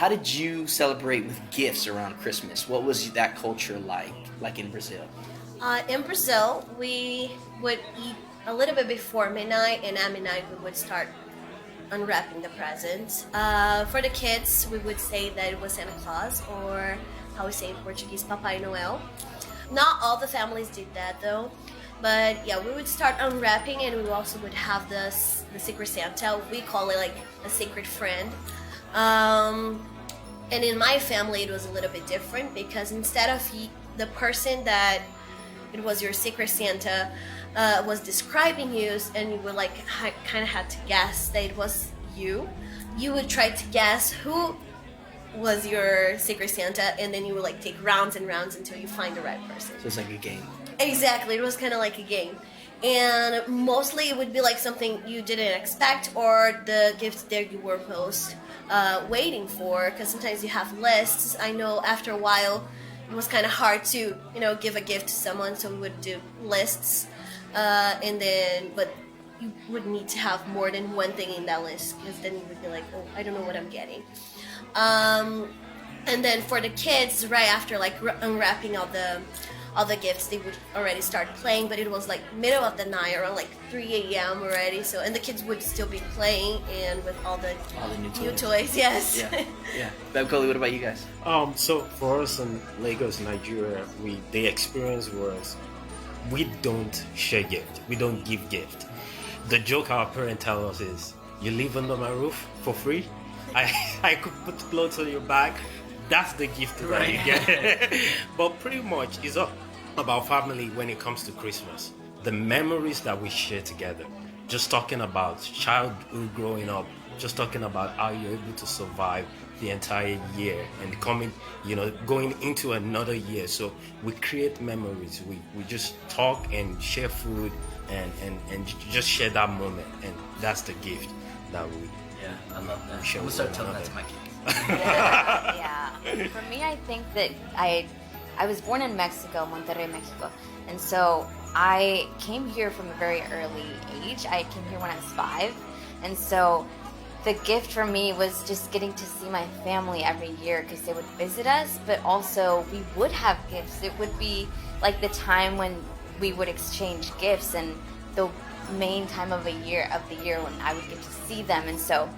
how did you celebrate with gifts around Christmas? What was that culture like in Brazil? In Brazil, we would eat a little bit before midnight, and at midnight we would start unwrapping the presents. For the kids, we would say that it was Santa Claus, or how we say in Portuguese, Papai Noel. Not all the families did that though, but yeah, we would start unwrapping, and we also would have the Secret Santa. We call it like a secret friend. And in my family, it was a little bit different because instead of the person that it was your Secret Santa was describing you, and you would like kind of had to guess that it was you. You would try to guess who was your Secret Santa, and then you would like take rounds and rounds until you find the right person. So it's like a game. Exactly, it was kind of like a game. And mostly it would be like something you didn't expect, or the gift that you were most waiting for, because sometimes you have lists. I know after a while it was kind of hard to, give a gift to someone, so we would do lists, but you would need to have more than one thing in that list, because then you would be like, oh, I don't know what I'm getting. And then for the kids, right after like unwrapping all the gifts, they would already start playing, but it was like middle of the night, around like 3 a.m. already. So, and the kids would still be playing, and with all the new toys, yes. Yeah. Babkoli, what about you guys? So for us in Lagos, Nigeria, the experience was we don't share gift. We don't give gift. The joke our parents tell us is, you live under my roof for free? I could put clothes on your back. That's the gift that you get. But pretty much it's all about family when it comes to Christmas. The memories that we share together. Just talking about childhood growing up. Just talking about how you're able to survive the entire year and going into another year. So we create memories. We just talk and share food and just share that moment. And that's the gift that we I love that. I'm gonna start telling that to my kids. Yeah. For me, I think that I was born in Mexico, Monterrey, Mexico. And so I came here from a very early age. I came here when I was 5. And so the gift for me was just getting to see my family every year, because they would visit us, but also we would have gifts. It would be like the time when we would exchange gifts, and the main time of the year when I would get to see them. And so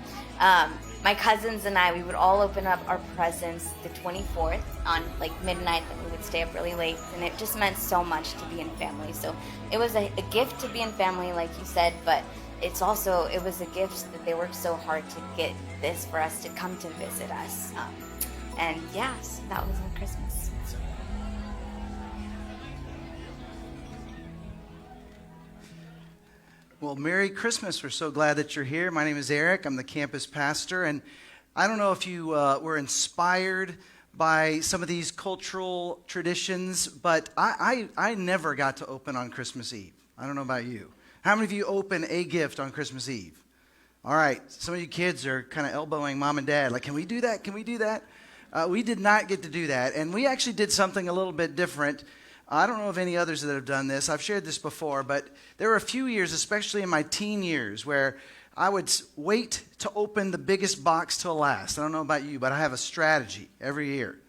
my cousins and I, we would all open up our presents the 24th on like midnight, and we would stay up really late, and it just meant so much to be in family. So it was a gift to be in family, like you said, but it was a gift that they worked so hard to get this for us to come to visit us. And yeah, so that was on Christmas. Well, Merry Christmas. We're so glad that you're here. My name is Eric. I'm the campus pastor. And I don't know if you were inspired by some of these cultural traditions, but I never got to open on Christmas Eve. I don't know about you. How many of you open a gift on Christmas Eve? All right. Some of you kids are kind of elbowing mom and dad. Like, can we do that? Can we do that? We did not get to do that. And we actually did something a little bit different. I don't know of any others that have done this. I've shared this before, but there were a few years, especially in my teen years, where I would wait to open the biggest box till last. I don't know about you, but I have a strategy every year.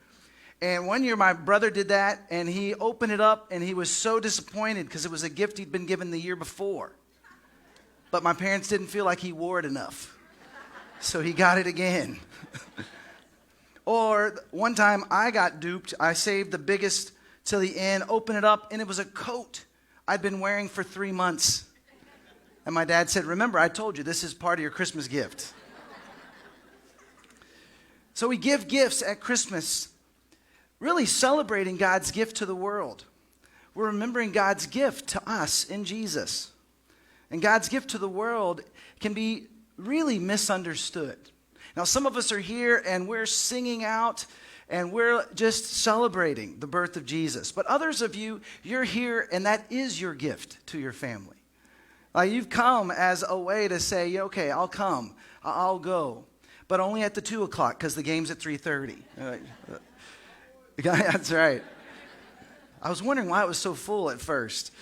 And one year my brother did that, and he opened it up, and he was so disappointed because it was a gift he'd been given the year before. But my parents didn't feel like he wore it enough, so he got it again. Or one time I got duped. I saved the biggest till the end, opened it up, and it was a coat I'd been wearing for 3 months. And my dad said, remember, I told you this is part of your Christmas gift. So we give gifts at Christmas, really celebrating God's gift to the world. We're remembering God's gift to us in Jesus. And God's gift to the world can be really misunderstood. Now, some of us are here and we're singing out and we're just celebrating the birth of Jesus. But others of you, you're here and that is your gift to your family. You've come as a way to say, okay, I'll come, I'll go, but only at the 2 o'clock because the game's at 3:30. That's right. I was wondering why it was so full at first.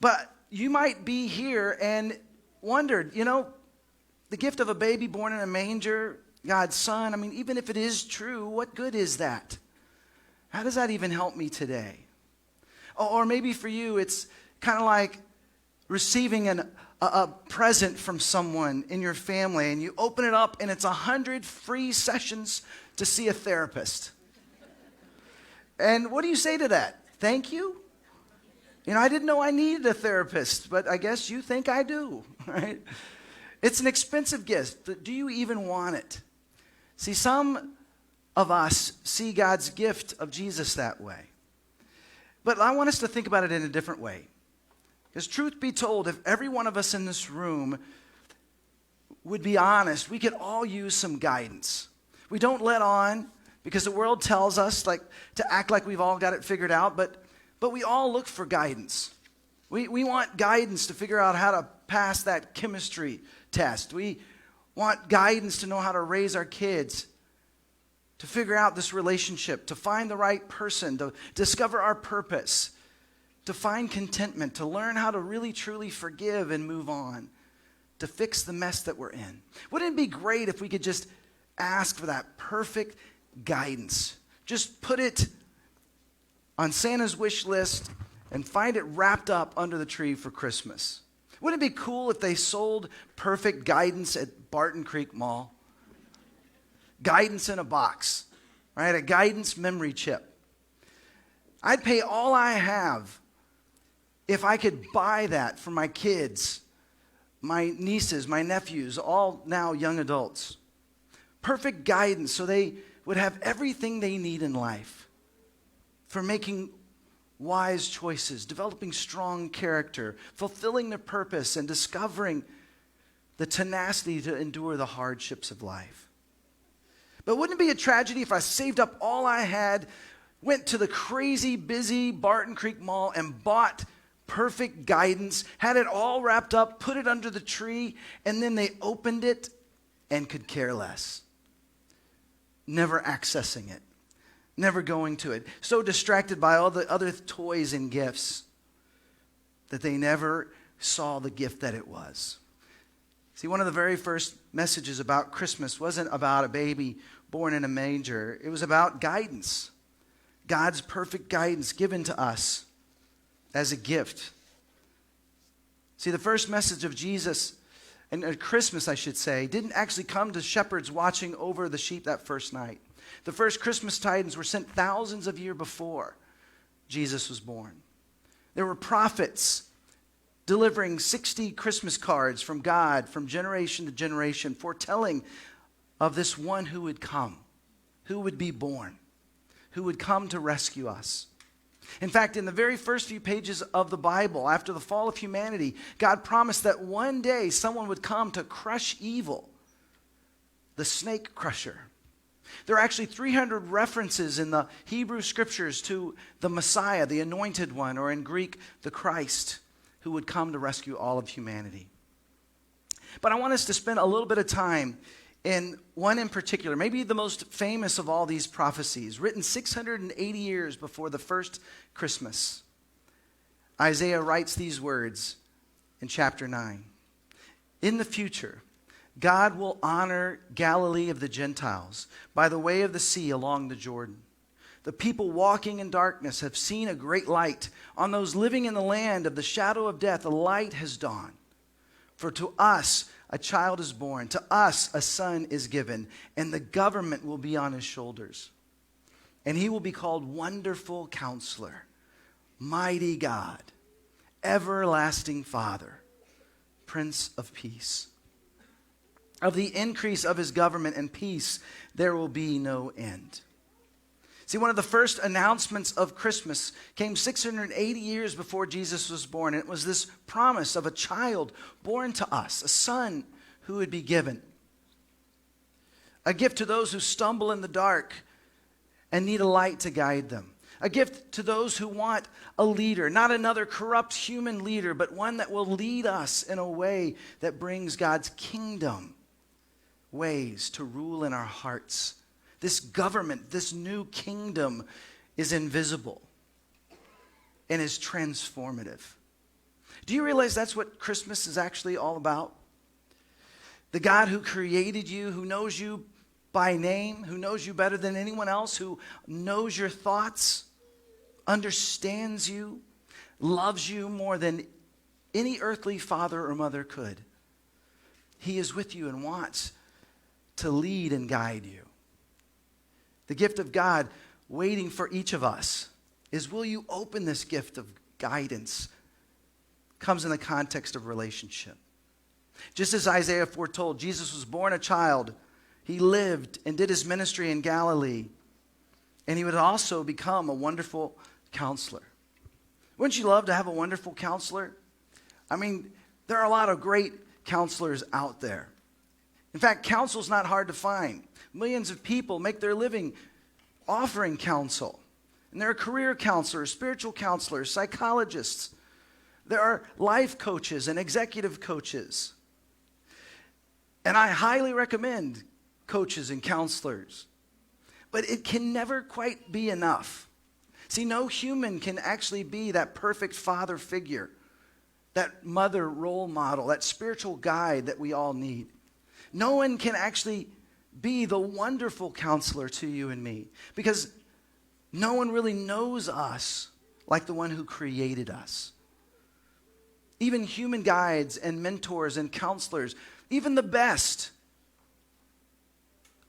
But you might be here and wondered, the gift of a baby born in a manger, God's son, I mean, even if it is true, what good is that? How does that even help me today? Or maybe for you, it's kind of like receiving a present from someone in your family, and you open it up, and it's 100 free sessions to see a therapist. And what do you say to that? Thank you? You know, I didn't know I needed a therapist, but I guess you think I do, right? It's an expensive gift. Do you even want it? See, some of us see God's gift of Jesus that way. But I want us to think about it in a different way. Because truth be told, if every one of us in this room would be honest, we could all use some guidance. We don't let on because the world tells us like to act like we've all got it figured out, but we all look for guidance. We want guidance to figure out how to pass that chemistry test. We want guidance to know how to raise our kids, to figure out this relationship, to find the right person, to discover our purpose, to find contentment, to learn how to really truly forgive and move on, to fix the mess that we're in. Wouldn't it be great if we could just ask for that perfect guidance? Just put it on Santa's wish list and find it wrapped up under the tree for Christmas. Wouldn't it be cool if they sold perfect guidance at Barton Creek Mall? Guidance in a box, right? A guidance memory chip. I'd pay all I have if I could buy that for my kids, my nieces, my nephews, all now young adults. Perfect guidance so they would have everything they need in life for making wise choices, developing strong character, fulfilling their purpose, and discovering the tenacity to endure the hardships of life. But wouldn't it be a tragedy if I saved up all I had, went to the crazy busy Barton Creek Mall and bought perfect guidance, had it all wrapped up, put it under the tree, and then they opened it and could care less, never accessing it, never going to it, so distracted by all the other toys and gifts that they never saw the gift that it was. See, one of the very first messages about Christmas wasn't about a baby born in a manger. It was about guidance, God's perfect guidance given to us as a gift. See, the first message of Jesus, and Christmas, I should say, didn't actually come to shepherds watching over the sheep that first night. The first Christmas tidings were sent thousands of years before Jesus was born. There were prophets delivering 60 Christmas cards from God from generation to generation, foretelling of this one who would come, who would be born, who would come to rescue us. In fact, in the very first few pages of the Bible, after the fall of humanity, God promised that one day someone would come to crush evil, the snake crusher. There are actually 300 references in the Hebrew scriptures to the Messiah, the anointed one, or in Greek, the Christ, who would come to rescue all of humanity. But I want us to spend a little bit of time in one in particular, maybe the most famous of all these prophecies, written 680 years before the first Christmas. Isaiah writes these words in chapter 9. In the future, God will honor Galilee of the Gentiles by the way of the sea along the Jordan. The people walking in darkness have seen a great light. On those living in the land of the shadow of death, a light has dawned. For to us a child is born, to us a son is given, and the government will be on his shoulders. And he will be called Wonderful Counselor, Mighty God, Everlasting Father, Prince of Peace. Of the increase of his government and peace, there will be no end. See, one of the first announcements of Christmas came 680 years before Jesus was born. And it was this promise of a child born to us, a son who would be given. A gift to those who stumble in the dark and need a light to guide them. A gift to those who want a leader, not another corrupt human leader, but one that will lead us in a way that brings God's kingdom ways to rule in our hearts. This government, this new kingdom is invisible and is transformative. Do you realize that's what Christmas is actually all about? The God who created you, who knows you by name, who knows you better than anyone else, who knows your thoughts, understands you, loves you more than any earthly father or mother could. He is with you and wants to lead and guide you. The gift of God waiting for each of us is, will you open this gift of guidance? Comes in the context of relationship. Just as Isaiah foretold, Jesus was born a child. He lived and did his ministry in Galilee. And he would also become a wonderful counselor. Wouldn't you love to have a wonderful counselor? I mean, there are a lot of great counselors out there. In fact, counsel's not hard to find. Millions of people make their living offering counsel. And there are career counselors, spiritual counselors, psychologists. There are life coaches and executive coaches. And I highly recommend coaches and counselors. But it can never quite be enough. See, no human can actually be that perfect father figure, that mother role model, that spiritual guide that we all need. No one can actually be the wonderful counselor to you and me, because no one really knows us like the one who created us. Even human guides and mentors and counselors, even the best,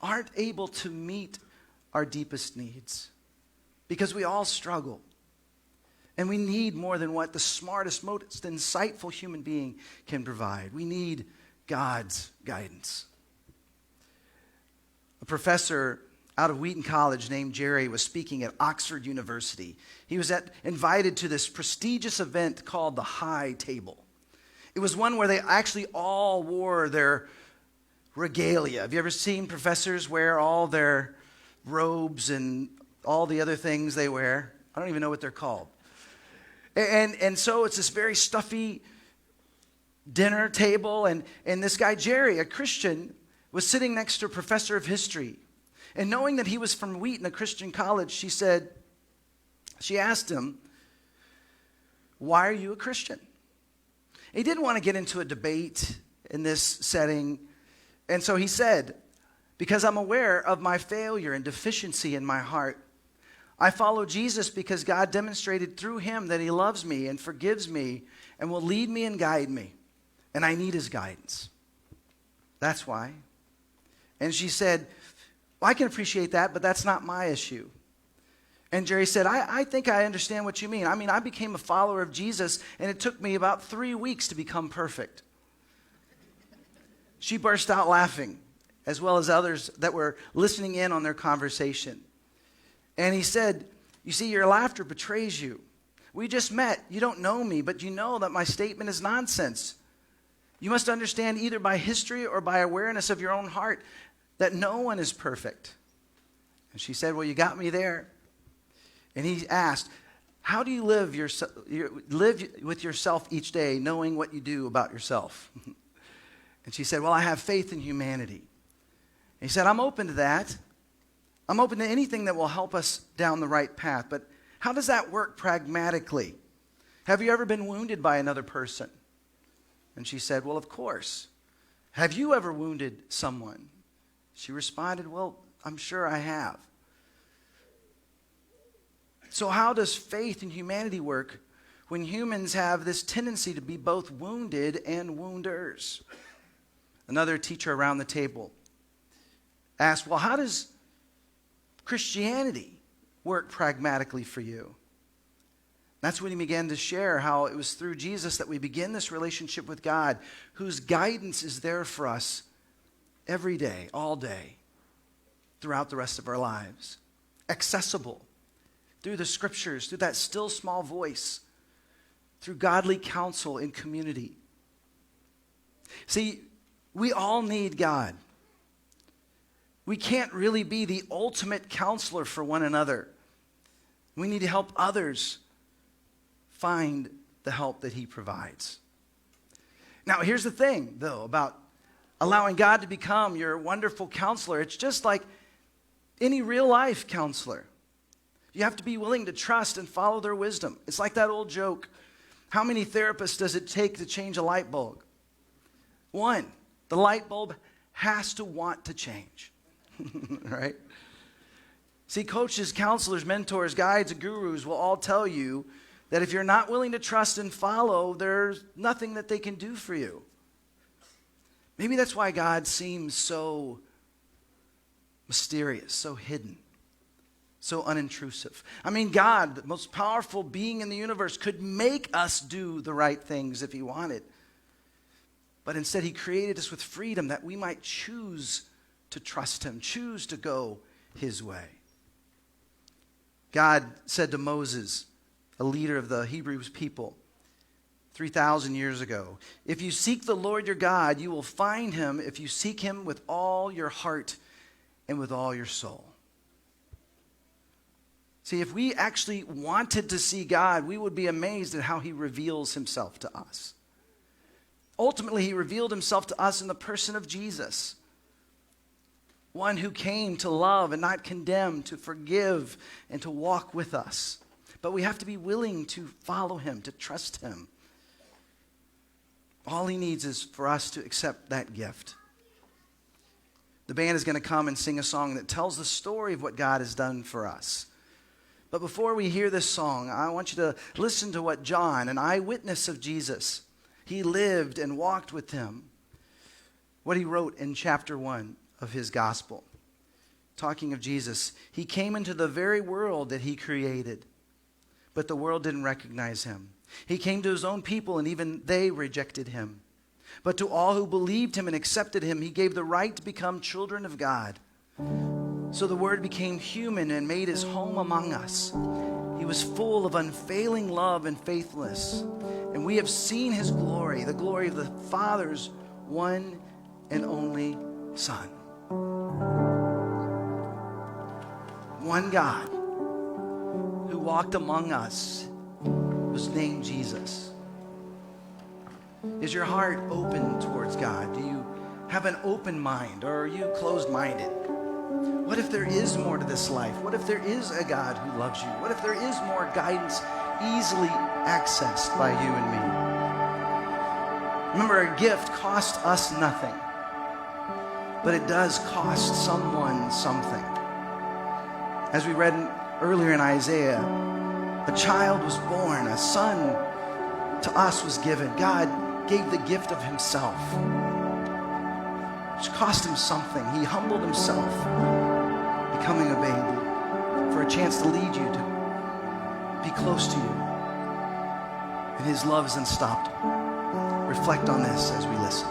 aren't able to meet our deepest needs, because we all struggle. And we need more than what the smartest, most insightful human being can provide. We need God's guidance. A professor out of Wheaton College named Jerry was speaking at Oxford University. He was invited to this prestigious event called the High Table. It was one where they actually all wore their regalia. Have you ever seen professors wear all their robes and all the other things they wear? I don't even know what they're called. And so it's this very stuffy dinner table, and this guy Jerry, a Christian, was sitting next to a professor of history. And knowing that he was from Wheaton, a Christian college, she asked him, "Why are you a Christian?" He didn't want to get into a debate in this setting, and so he said, "Because I'm aware of my failure and deficiency in my heart. I follow Jesus because God demonstrated through him that he loves me and forgives me and will lead me and guide me. And I need his guidance. That's why." And she said, "Well, I can appreciate that, but that's not my issue." And Jerry said, I think I understand what you mean. I mean, I became a follower of Jesus, and it took me about 3 weeks to become perfect." She burst out laughing, as well as others that were listening in on their conversation. And he said, "You see, your laughter betrays you. We just met. You don't know me, but you know that my statement is nonsense. You must understand, either by history or by awareness of your own heart, that no one is perfect." And she said, "Well, you got me there." And he asked, "How do you live with yourself each day, knowing what you do about yourself?" And she said, "Well, I have faith in humanity." And he said, "I'm open to that. I'm open to anything that will help us down the right path. But how does that work pragmatically? Have you ever been wounded by another person?" And she said, "Well, of course. Have you ever wounded someone?" She responded, "Well, I'm sure I have." So how does faith in humanity work when humans have this tendency to be both wounded and wounders? Another teacher around the table asked, "Well, how does Christianity work pragmatically for you?" That's when he began to share how it was through Jesus that we begin this relationship with God, whose guidance is there for us every day, all day, throughout the rest of our lives. Accessible through the scriptures, through that still small voice, through godly counsel in community. See, we all need God. We can't really be the ultimate counselor for one another. We need to help others find the help that he provides. Now, here's the thing, though, about allowing God to become your wonderful counselor. It's just like any real life counselor. You have to be willing to trust and follow their wisdom. It's like that old joke. How many therapists does it take to change a light bulb? One. The light bulb has to want to change. right? See, coaches, counselors, mentors, guides, and gurus will all tell you that if you're not willing to trust and follow, there's nothing that they can do for you. Maybe that's why God seems so mysterious, so hidden, so unintrusive. I mean, God, the most powerful being in the universe, could make us do the right things if he wanted. But instead, he created us with freedom that we might choose to trust him, choose to go his way. God said to Moses, a leader of the Hebrew people, 3,000 years ago, if you seek the Lord your God, you will find him if you seek him with all your heart and with all your soul. See, if we actually wanted to see God, we would be amazed at how he reveals himself to us. Ultimately, he revealed himself to us in the person of Jesus, one who came to love and not condemn, to forgive and to walk with us. But we have to be willing to follow him, to trust him. All he needs is for us to accept that gift. The band is going to come and sing a song that tells the story of what God has done for us. But before we hear this song, I want you to listen to what John, an eyewitness of Jesus, he lived and walked with him, what he wrote in chapter 1 of his gospel. Talking of Jesus, he came into the very world that he created, but the world didn't recognize him. He came to his own people, and even they rejected him. But to all who believed him and accepted him, he gave the right to become children of God. So the Word became human and made his home among us. He was full of unfailing love and faithfulness. And we have seen his glory, the glory of the Father's one and only Son. One God who walked among us was named Jesus. Is your heart open towards God? Do you have an open mind, or are you closed-minded? What if there is more to this life? What if there is a God who loves you? What if there is more guidance easily accessed by you and me? Remember, a gift costs us nothing, but it does cost someone something. As we read earlier in Isaiah, a child was born, a son to us was given. God gave the gift of himself, which cost him something. He humbled himself, becoming a baby, for a chance to lead you, to be close to you. And his love is unstoppable. Reflect on this as we listen.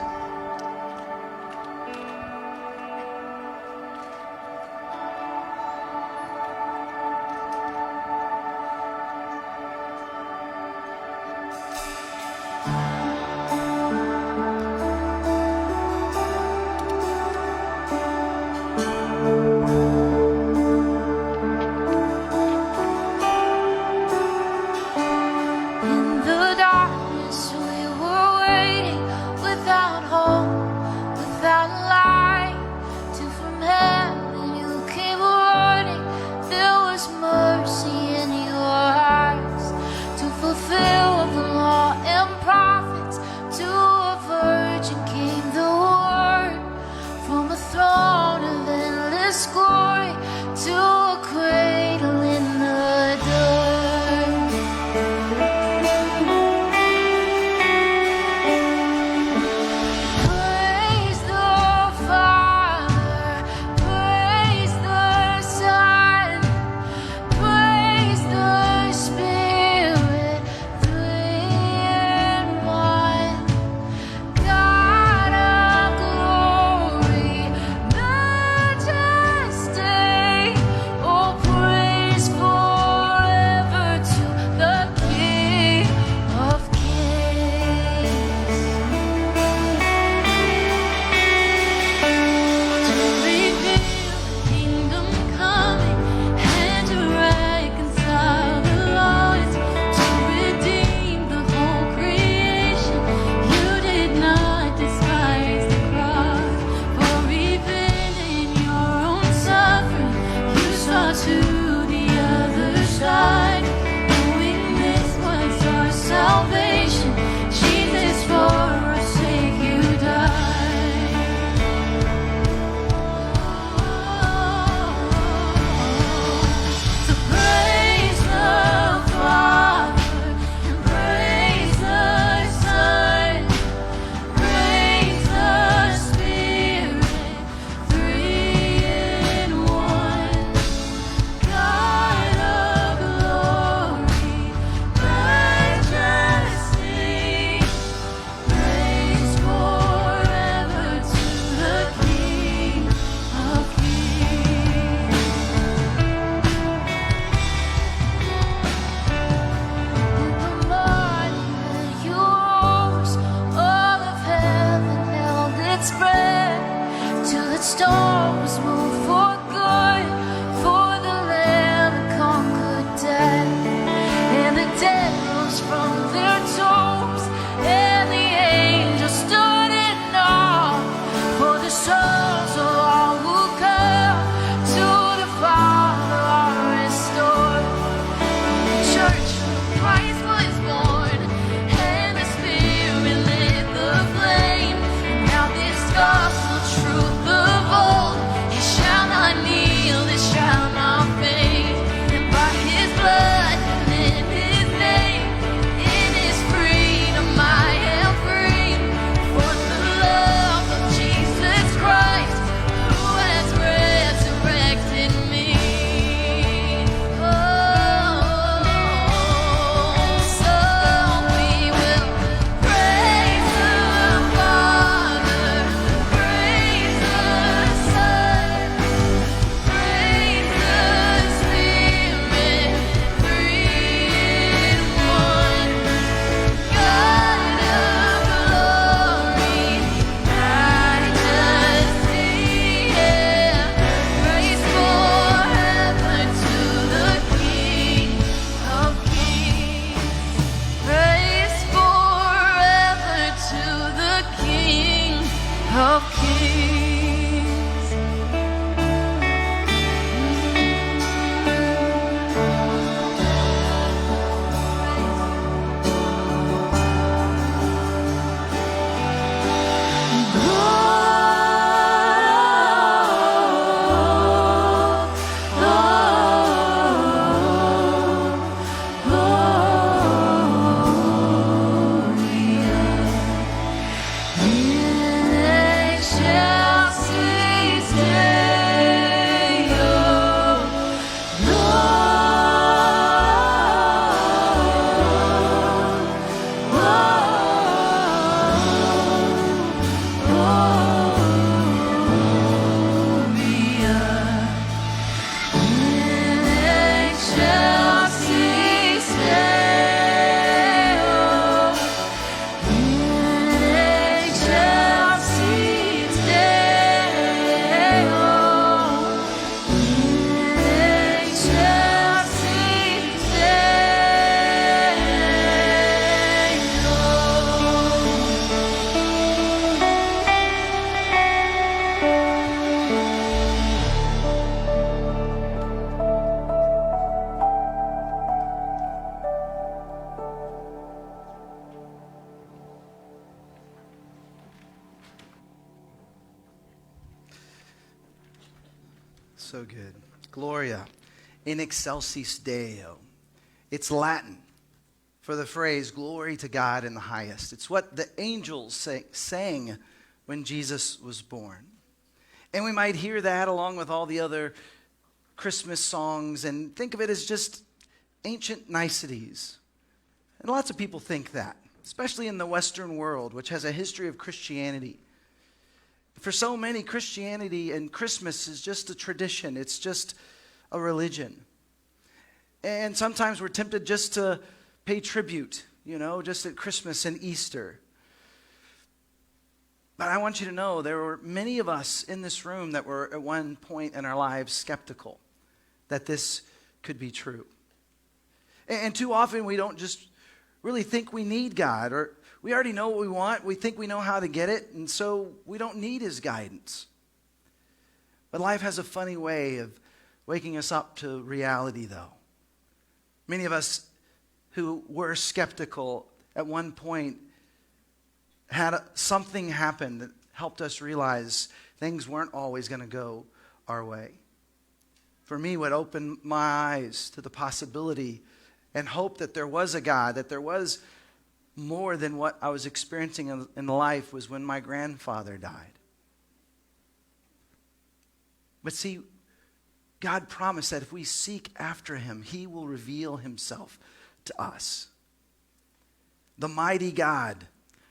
In the darkness, we were waiting without So good. Gloria in excelsis Deo. It's Latin for the phrase, glory to God in the highest. It's what the angels sang when Jesus was born. And we might hear that along with all the other Christmas songs and think of it as just ancient niceties. And lots of people think that, especially in the Western world, which has a history of Christianity. For so many, Christianity and Christmas is just a tradition. It's just a religion. And sometimes we're tempted just to pay tribute, just at Christmas and Easter. But I want you to know there were many of us in this room that were at one point in our lives skeptical that this could be true. And too often we don't just really think we need God, or we already know what we want. We think we know how to get it, and so we don't need his guidance. But life has a funny way of waking us up to reality, though. Many of us who were skeptical at one point had something happen that helped us realize things weren't always going to go our way. For me, what opened my eyes to the possibility and hope that there was a God, that there was more than what I was experiencing in life, was when my grandfather died. But see, God promised that if we seek after him, he will reveal himself to us. The mighty God,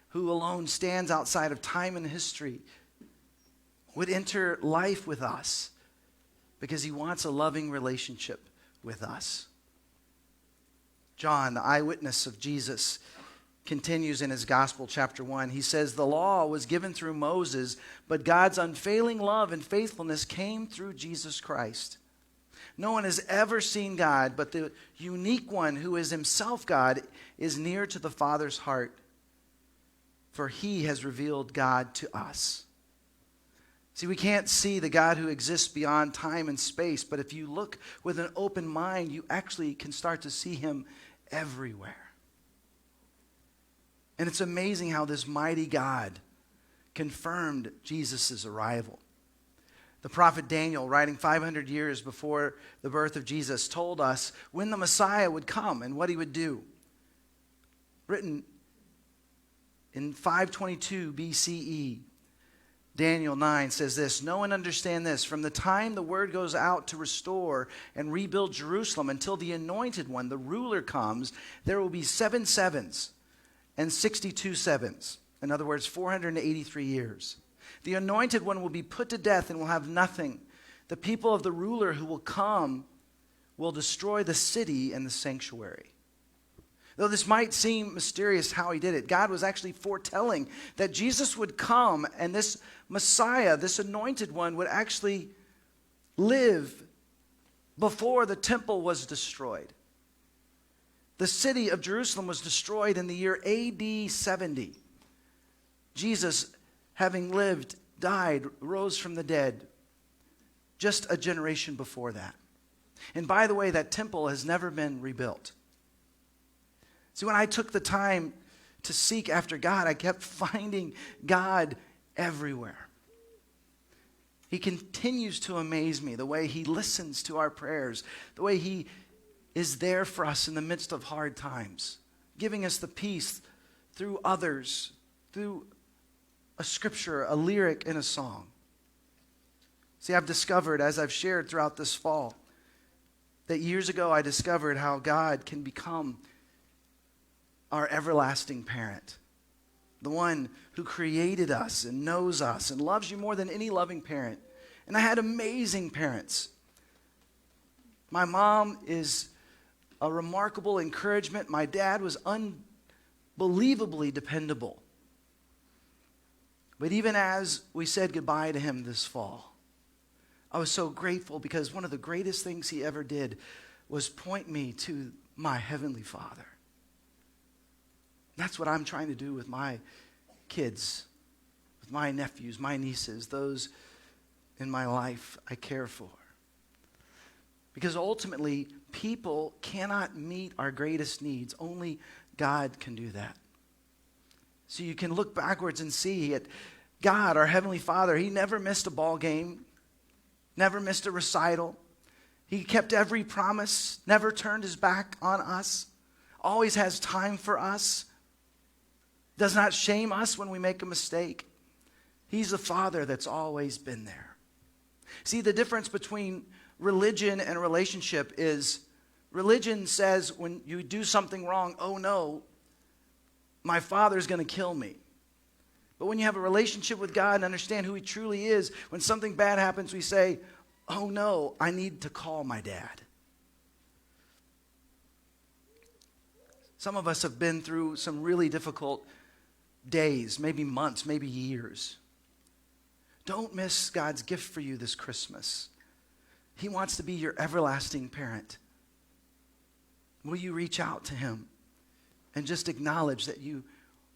who alone stands outside of time and history, would enter life with us because he wants a loving relationship with us. John, the eyewitness of Jesus, continues in his gospel, chapter 1. He says, the law was given through Moses, but God's unfailing love and faithfulness came through Jesus Christ. No one has ever seen God, but the unique one who is himself God is near to the Father's heart, for he has revealed God to us. See, we can't see the God who exists beyond time and space, but if you look with an open mind, you actually can start to see him everywhere. And it's amazing how this mighty God confirmed Jesus' arrival. The prophet Daniel, writing 500 years before the birth of Jesus, told us when the Messiah would come and what he would do. Written in 522 BCE, Daniel 9 says this, know and understand this, from the time the word goes out to restore and rebuild Jerusalem until the anointed one, the ruler, comes, there will be 7 sevens and 62 sevens. In other words, 483 years. The anointed one will be put to death and will have nothing. The people of the ruler who will come will destroy the city and the sanctuary. Though this might seem mysterious how he did it, God was actually foretelling that Jesus would come and this Messiah, this anointed one, would actually live before the temple was destroyed. The city of Jerusalem was destroyed in the year AD 70. Jesus, having lived, died, rose from the dead just a generation before that. And by the way, that temple has never been rebuilt. See, when I took the time to seek after God, I kept finding God everywhere. He continues to amaze me, the way he listens to our prayers, the way he is there for us in the midst of hard times, giving us the peace through others, through a scripture, a lyric, and a song. See, I've discovered, as I've shared throughout this fall, that years ago I discovered how God can become our everlasting parent, the one who created us and knows us and loves you more than any loving parent. And I had amazing parents. My mom is a remarkable encouragement. My dad was unbelievably dependable. But even as we said goodbye to him this fall, I was so grateful because one of the greatest things he ever did was point me to my Heavenly Father. That's what I'm trying to do with my kids, with my nephews, my nieces, those in my life I care for. Because ultimately, people cannot meet our greatest needs. Only God can do that. So you can look backwards and see at God, our Heavenly Father. He never missed a ball game. never missed a recital. He kept every promise, never turned his back on us, always has time for us, does not shame us when we make a mistake. He's the Father that's always been there. See, the difference between religion and relationship is religion says when you do something wrong, oh no, my Father's going to kill me. But when you have a relationship with God and understand who he truly is, when something bad happens, we say, oh no, I need to call my dad. Some of us have been through some really difficult days, maybe months, maybe years. Don't miss God's gift for you this Christmas. He wants to be your everlasting parent. Will you reach out to him and just acknowledge that you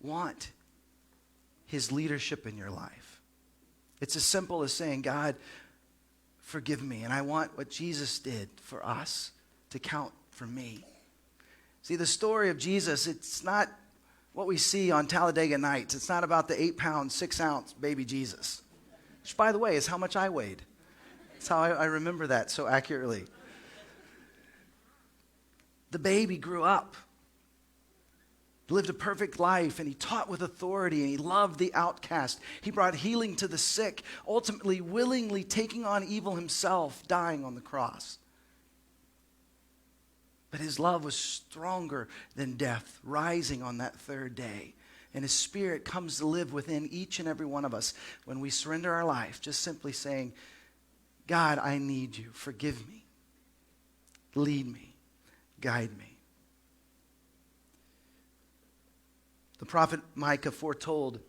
want his leadership in your life? It's as simple as saying, God, forgive me, and I want what Jesus did for us to count for me. See, the story of Jesus, it's not what we see on Talladega Nights. It's not about the 8-pound, 6-ounce baby Jesus, which, by the way, is how much I weighed. That's how I remember that so accurately. The baby grew up, lived a perfect life, and he taught with authority, and he loved the outcast. He brought healing to the sick, ultimately willingly taking on evil himself, dying on the cross. But his love was stronger than death, rising on that third day. And his Spirit comes to live within each and every one of us when we surrender our life, just simply saying, God, I need you. Forgive me. Lead me. Guide me. The prophet Micah foretold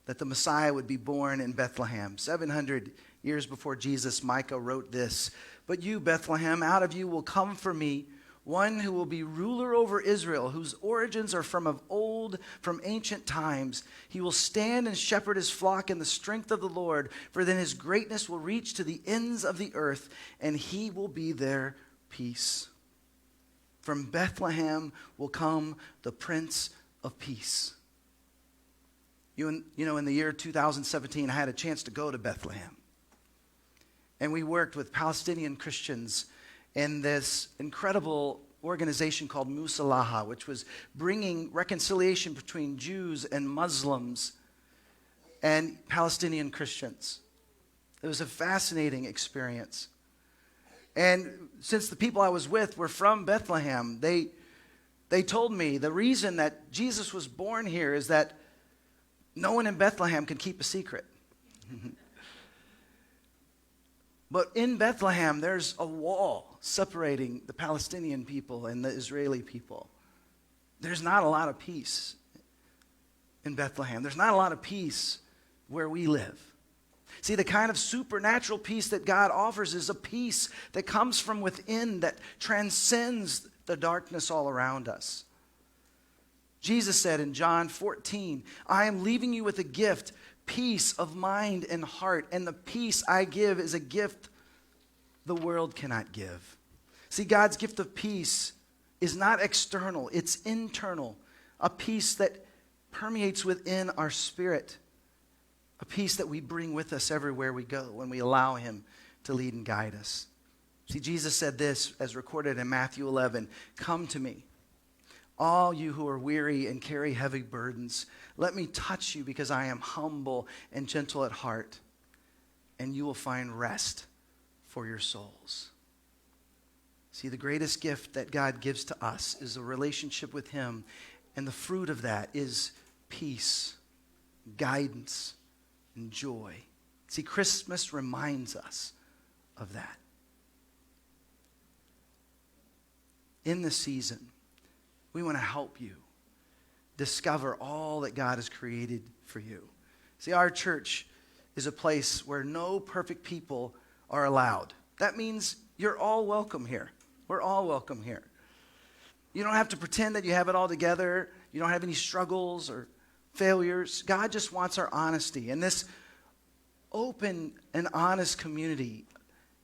that the Messiah would be born in Bethlehem. 700 years before Jesus, Micah wrote this, "But you, Bethlehem, out of you will come for me one who will be ruler over Israel, whose origins are from of old, from ancient times. He will stand and shepherd his flock in the strength of the Lord, for then his greatness will reach to the ends of the earth, and he will be their peace." From Bethlehem will come the Prince of Peace. You know, in the year 2017, I had a chance to go to Bethlehem. And we worked with Palestinian Christians in this incredible organization called Musalaha, which was bringing reconciliation between Jews and Muslims and Palestinian Christians. It was a fascinating experience. And since the people I was with were from Bethlehem, they told me the reason that Jesus was born here is that no one in Bethlehem could keep a secret. But in Bethlehem, there's a wall separating the Palestinian people and the Israeli people. There's not a lot of peace in Bethlehem. There's not a lot of peace where we live. See, the kind of supernatural peace that God offers is a peace that comes from within, that transcends the darkness all around us. Jesus said in John 14, "I am leaving you with a gift, peace of mind and heart, and the peace I give is a gift the world cannot give." See, God's gift of peace is not external, it's internal, a peace that permeates within our spirit, a peace that we bring with us everywhere we go when we allow him to lead and guide us. See, Jesus said this as recorded in Matthew 11, "Come to me, all you who are weary and carry heavy burdens. Let me touch you because I am humble and gentle at heart, and you will find rest for your souls." See, the greatest gift that God gives to us is a relationship with him, and the fruit of that is peace, guidance, and joy. See, Christmas reminds us of that. In this season, we want to help you discover all that God has created for you. See, our church is a place where no perfect people are allowed. That means you're all welcome here. We're all welcome here. You don't have to pretend that you have it all together. You don't have any struggles or failures. God just wants our honesty. And this open and honest community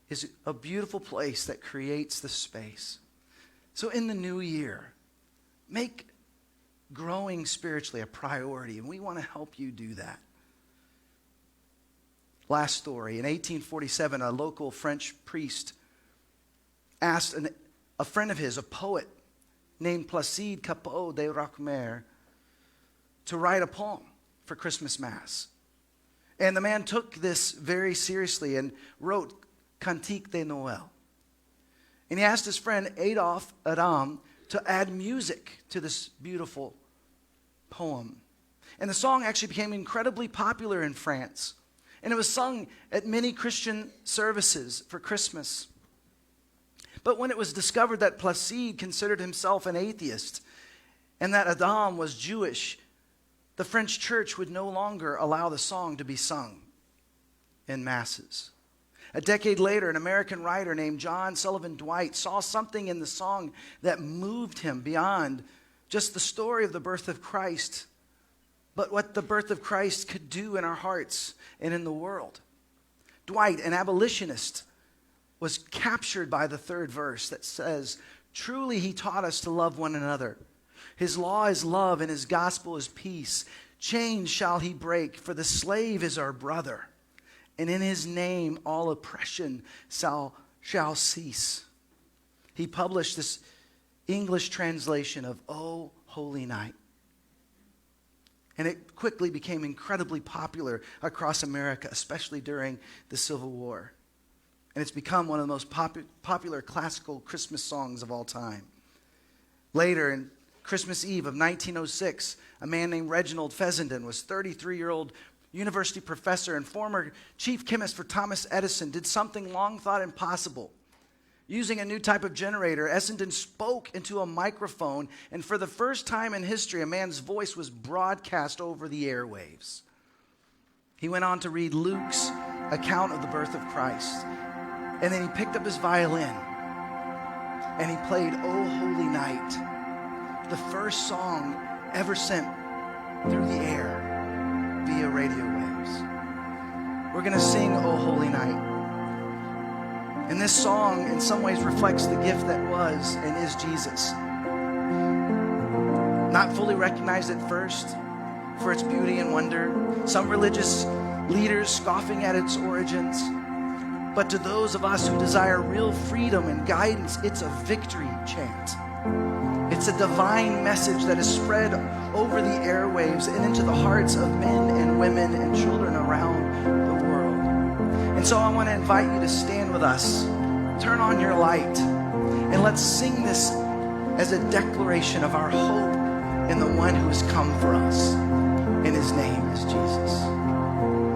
is a beautiful place that creates the space. So in the new year, make growing spiritually a priority, and we want to help you do that. Last story. In 1847, a local French priest asked a friend of his, a poet named Placide Cappeau de Roquemaire, to write a poem for Christmas Mass. And the man took this very seriously and wrote Cantique de Noël. And he asked his friend Adolphe Adam to add music to this beautiful poem. And the song actually became incredibly popular in France. And it was sung at many Christian services for Christmas. But when it was discovered that Placide considered himself an atheist and that Adam was Jewish, the French church would no longer allow the song to be sung in masses. A decade later, an American writer named John Sullivan Dwight saw something in the song that moved him beyond just the story of the birth of Christ, but what the birth of Christ could do in our hearts and in the world. Dwight, an abolitionist, was captured by the third verse that says, "Truly he taught us to love one another. His law is love and his gospel is peace. Chains shall he break, for the slave is our brother. And in his name all oppression shall cease." He published this English translation of "O Holy Night." And it quickly became incredibly popular across America, especially during the Civil War. And it's become one of the most popular classical Christmas songs of all time. Later, in Christmas Eve of 1906, a man named Reginald Fessenden was 33-year-old university professor and former chief chemist for Thomas Edison, did something long thought impossible. Using a new type of generator, Essendon spoke into a microphone, and for the first time in history, a man's voice was broadcast over the airwaves. He went on to read Luke's account of the birth of Christ, and then he picked up his violin, and he played "O Holy Night," the first song ever sent through the air via radio waves. We're going to sing "O Holy Night." And this song, in some ways, reflects the gift that was and is Jesus. Not fully recognized at first for its beauty and wonder, some religious leaders scoffing at its origins, but to those of us who desire real freedom and guidance, it's a victory chant. It's a divine message that is spread over the airwaves and into the hearts of men and women and children around the world. And so I want to invite you to stand with us, turn on your light, and let's sing this as a declaration of our hope in the one who has come for us. And his name is Jesus.